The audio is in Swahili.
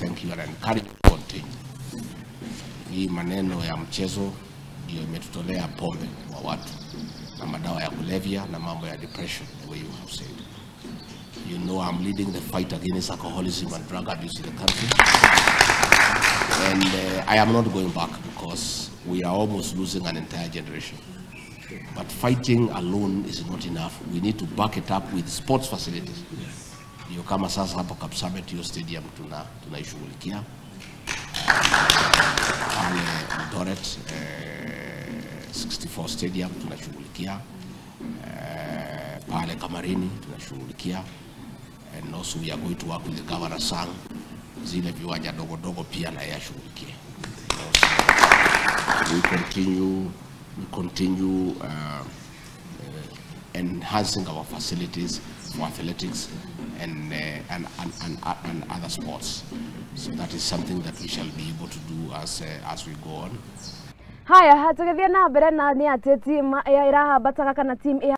thank you and encourage you to continue. Hii maneno ya mchezo ndio imetutolea pombe kwa watu na madawa ya kulevya na mambo ya depression, the way you have said. You know I'm leading the fight against alcoholism and drug abuse in the country. And I am not going back because we are almost losing an entire generation. But fighting alone is not enough. We need to back it up with sports facilities. You kama sasa hapo Kapsabet hiyo stadium tunaishughulikia. Pale Eldoret 64 stadium tunashughulikia. Pale Kamarini tunashughulikia. And also we are going to work with the governor Sang. Zile viwanja dogo dogo pia na yashughulikie. We continue enhancing our facilities for athletics and other sports. So that is something that we shall be able to do as we go on. Haya, hatugethia na mbere na ni ati team ya irahambataka kana team